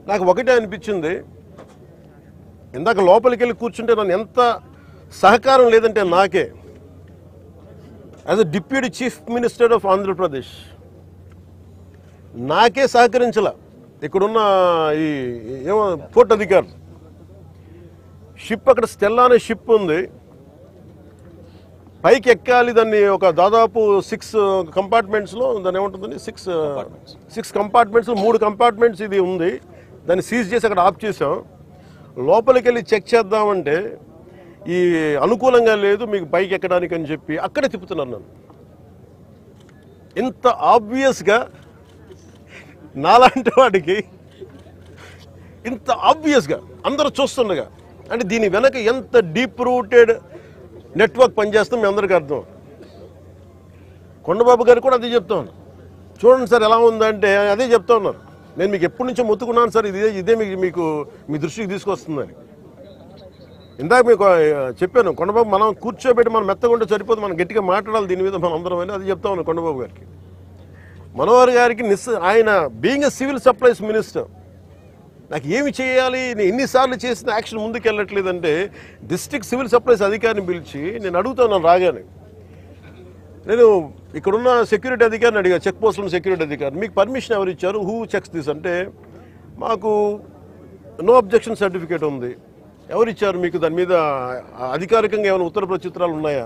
నాకు ఒకటే అనిపించింది, ఇందాక లోపలికి వెళ్ళి కూర్చుంటే నన్ను ఎంత సహకారం లేదంటే నాకే, as a deputy chief minister of Andhra Pradesh నాకే సహకరించాల. ఇక్కడున్న ఈ ఏమో పోర్ట్ అధికారులు, షిప్ అక్కడ స్టెల్లా అనే షిప్ ఉంది, పైకి ఎక్కాలి, దాన్ని ఒక దాదాపు 6 కంపార్ట్మెంట్స్లో దాన్ని ఏముంటుందని 6 కంపార్ట్మెంట్స్ 3 కంపార్ట్మెంట్స్ ఇది ఉంది. దాన్ని సీజ్ చేసి అక్కడ ఆఫ్ చేసాం. లోపలికి వెళ్ళి చెక్ చేద్దామంటే ఈ అనుకూలంగా లేదు మీకు పైకి ఎక్కడానికి అని చెప్పి అక్కడే తిప్పుతున్నాను నన్ను. ఇంత ఆబ్వియస్గా నాలాంటి వాడికి ఇంత ఆబ్వియస్గా అందరూ చూస్తుండగా, అంటే దీని వెనక ఎంత డీప్ రూటెడ్ నెట్వర్క్ పనిచేస్తాం మీ అందరికీ అర్థం. కొండబాబు గారు కూడా అదే చెప్తా ఉన్నారు, చూడండి సార్ ఎలా ఉందంటే అదే చెప్తా ఉన్నారు. నేను మీకు ఎప్పటి నుంచో మొత్తుకున్నాను సార్, ఇదే మీకు మీ దృష్టికి తీసుకొస్తుందని. ఇందాక మీకు చెప్పాను, కొండబాబు మనం కూర్చోబెట్టి మనం మెత్తగా ఉంటే సరిపోదు, మనం గట్టిగా మాట్లాడాలి దీని మీద మనం అందరం అని అది చెప్తా ఉన్నాను కొండబాబు గారికి. మనోహర్ గారికి ఆయన being a civil supplies minister నాకు ఏమి చేయాలి, నేను ఎన్నిసార్లు చేసిన యాక్షన్ ముందుకు వెళ్ళట్లేదంటే డిస్ట్రిక్ట్ సివిల్ సప్లైస్ అధికారిని పిలిచి నేను అడుగుతున్నాను రాగానే, నేను ఇక్కడున్న సెక్యూరిటీ అధికారిని అడిగా, చెక్ పోస్టుల సెక్యూరిటీ అధికారి, మీకు పర్మిషన్ ఎవరు ఇచ్చారు, హూ చెక్స్ దిస్ అంటే మాకు నో అబ్జెక్షన్ సర్టిఫికేట్ ఉంది, ఎవరు ఇచ్చారు మీకు, దాని మీద అధికారికంగా ఏమైనా ఉత్తర ప్రత్యుత్తరాలు ఉన్నాయా,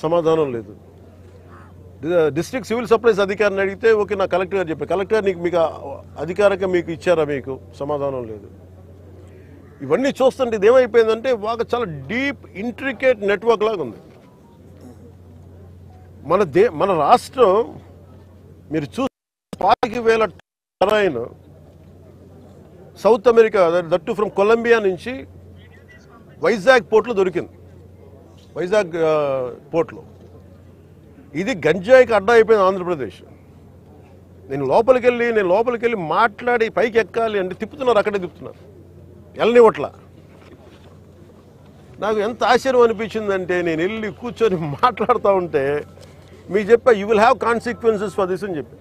సమాధానం లేదు. డిస్ట్రిక్ట్ సివిల్ సప్లైస్ అధికారిని అడిగితే ఓకే నా కలెక్టర్ గారు చెప్పారు, కలెక్టర్ మీకు అధికారికంగా మీకు ఇచ్చారా, మీకు సమాధానం లేదు. ఇవన్నీ చూస్తుంటే ఇది ఏమైపోయిందంటే బాగా చాలా డీప్ ఇంట్రికేట్ నెట్వర్క్ లాగా ఉంది మన రాష్ట్రం. మీరు చూస్తే 40,000 terrain south America that from Colombia నుంచి వైజాగ్ పోర్ట్లో దొరికింది. వైజాగ్ పోర్ట్లో ఇది గంజాయికి అడ్డా అయిపోయింది ఆంధ్రప్రదేశ్. నేను లోపలికి వెళ్ళి మాట్లాడి పైకి ఎక్కాలి అంటే తిప్పుతున్నారు, అక్కడే తిప్పుతున్నారు, వెళ్ళనివ్వట్లా. నాకు ఎంత ఆశ్చర్యం అనిపించిందంటే నేను వెళ్ళి కూర్చొని మాట్లాడుతూ ఉంటే మీకు చెప్పా you will have consequences for this అని చెప్పి.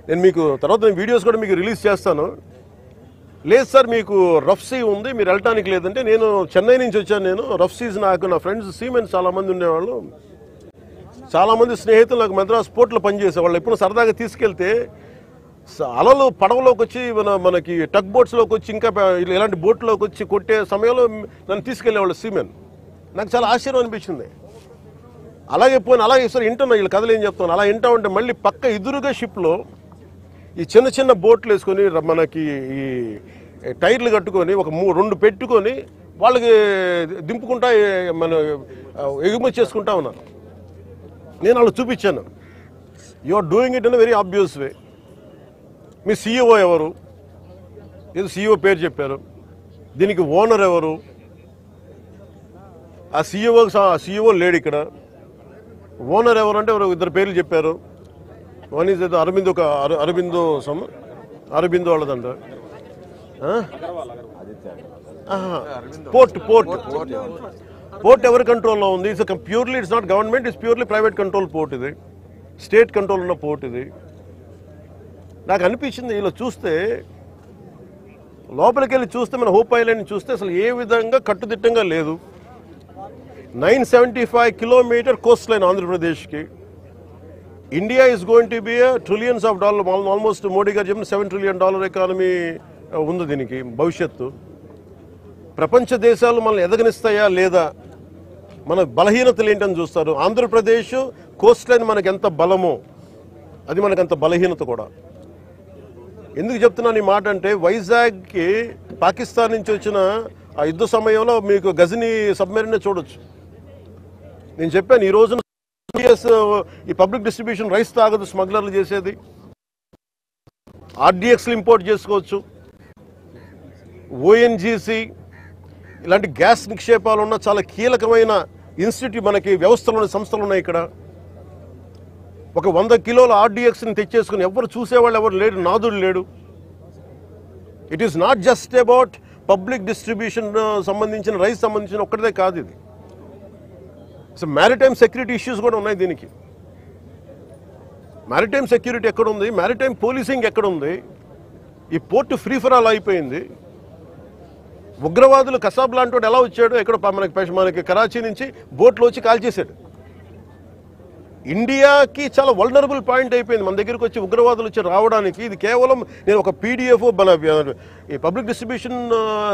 నేను మీకు తర్వాత వీడియోస్ కూడా మీకు రిలీజ్ చేస్తాను. లేదు సార్ మీకు రఫ్ సీ ఉంది మీరు వెళ్ళటానికి లేదంటే, నేను చెన్నై నుంచి వచ్చాను, నేను రఫ్ సీస్ నాకు నా ఫ్రెండ్స్ సీమెన్స్ చాలామంది ఉండేవాళ్ళు, చాలామంది స్నేహితులు నాకు మద్రాస్ పోర్ట్లో పనిచేసేవాళ్ళు. ఎప్పుడు సరదాగా తీసుకెళ్తే అలలు పడవలోకి వచ్చి మనకి టగ్ బోట్స్లోకి వచ్చి ఇంకా ఇలాంటి బోట్లోకి వచ్చి కొట్టే సమయంలో నన్ను తీసుకెళ్లేవాళ్ళు సీమెన్. నాకు చాలా ఆశ్చర్యం అనిపించింది. అలాగే సార్ వింటున్నా వీళ్ళు కథలు ఏం చెప్తాను, అలా వింటా ఉంటే మళ్ళీ పక్క ఎదురుగా షిప్లో ఈ చిన్న బోట్లు వేసుకొని మనకి ఈ టైర్లు కట్టుకొని ఒక 2 పెట్టుకొని వాళ్ళకి దింపుకుంటా మన ఎగుమతి చేసుకుంటా ఉన్నారు. నేను వాళ్ళు చూపించాను, you are doing it in very obvious way. మీ సీఈఓ ఎవరు, ఏదో సీఈఓ పేరు చెప్పారు, దీనికి ఓనర్ ఎవరు, ఆ సీఈఓ లేడు ఇక్కడ, ఓనర్ ఎవరు అంటే ఇద్దరు పేర్లు చెప్పారు. వన్ ఈజ్ ఏదో అరబిందో వాళ్ళదంట. పోర్ట్ ఎవరి కంట్రోల్లో ఉంది, purely it's not government, it's purely private control port, ఇది స్టేట్ కంట్రోల్ ఉన్న పోర్ట్ ఇది. నాకు అనిపించింది ఇలా చూస్తే, లోపలికి వెళ్ళి చూస్తే మన హోప్ ఐలాండ్ చూస్తే అసలు ఏ విధంగా కట్టుదిట్టంగా లేదు. 975 కిలోమీటర్ కోస్ట్ లైన్ ఆంధ్రప్రదేశ్కి. India is going to be trillions of dollar, almost Modi గారు చెప్పిన $7 trillion ఎకానమీ ఉంది దీనికి భవిష్యత్తు. ప్రపంచ దేశాలు మనల్ని ఎదగనిస్తాయా లేదా, మన బలహీనతలు ఏంటని చూస్తారు. ఆంధ్రప్రదేశ్ కోస్ట్ లైన్ మనకు ఎంత బలమో అది మనకంత బలహీనత కూడా. ఎందుకు చెప్తున్నాను ఈ మాట అంటే, వైజాగ్కి పాకిస్తాన్ నుంచి వచ్చిన ఆ యుద్ధ సమయంలో మీకు గజనీ సబ్మెరీనే చూడొచ్చు. నేను చెప్పాను ఈ రోజున ఈ పబ్లిక్ డిస్ట్రిబ్యూషన్ రైస్ తాగదు, స్మగ్లర్లు చేసేది. ఆర్డీఎక్స్లు ఇంపోర్ట్ చేసుకోవచ్చు, ఓఎన్జీసీ ఇలాంటి గ్యాస్ నిక్షేపాలు ఉన్న చాలా కీలకమైన ఇన్స్టిట్యూట్ మనకి వ్యవస్థలు సంస్థలు ఉన్నాయి ఇక్కడ. ఒక 100 కిలోల ఆర్డీఎక్స్ని తెచ్చేసుకుని ఎవరు చూసేవాళ్ళు ఎవరు లేడు, నాదుడు లేడు. It is not just about public distribution సంబంధించిన రైస్ సంబంధించిన ఒక్కటిదే కాదు ఇది. సో మ్యారిటైమ్ సెక్యూరిటీ ఇష్యూస్ కూడా ఉన్నాయి దీనికి. మ్యారిటైమ్ సెక్యూరిటీ ఎక్కడుంది, మ్యారిటైమ్ పోలీసింగ్ ఎక్కడుంది, ఈ పోర్టు ఫ్రీ ఫర్ ఆల్ అయిపోయింది. ఉగ్రవాదులు కసాబ్ లాంటి వాడు ఎలా వచ్చాడు, ఎక్కడ మనకి కరాచీ నుంచి బోట్లో వచ్చి కాల్చేశాడు. ఇండియాకి చాలా వల్నరబుల్ పాయింట్ అయిపోయింది మన దగ్గరికి వచ్చి ఉగ్రవాదులు వచ్చి రావడానికి. ఇది కేవలం నేను ఒక పీడిఎఫ్ ఈ పబ్లిక్ డిస్ట్రిబ్యూషన్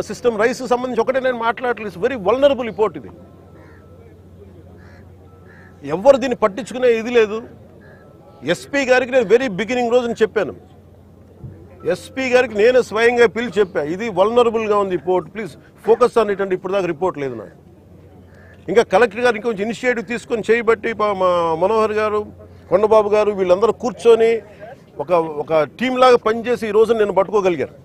సిస్టమ్ రైస్ సంబంధించి ఒకటే నేను మాట్లాడలేదు. వెరీ వల్నరబుల్ రిపోర్ట్ ఇది. ఎవరు దీన్ని పట్టించుకునే ఇది లేదు. ఎస్పీ గారికి నేను వెరీ బిగినింగ్ రోజున చెప్పాను. ఎస్పీ గారికి నేను స్వయంగా పిలిచి చెప్పా, ఇది వల్నరబుల్గా ఉంది report, please focus on it. అంటే ఇప్పుడు దాకా రిపోర్ట్ లేదు నాకు. ఇంకా కలెక్టర్ గారు ఇంకొంచెం ఇనిషియేటివ్ తీసుకొని చేయబట్టి మా మనోహర్ గారు, కొండబాబు గారు వీళ్ళందరూ కూర్చొని ఒక టీం లాగా పనిచేసి ఈ రోజు నేను పట్టుకోగలిగారు.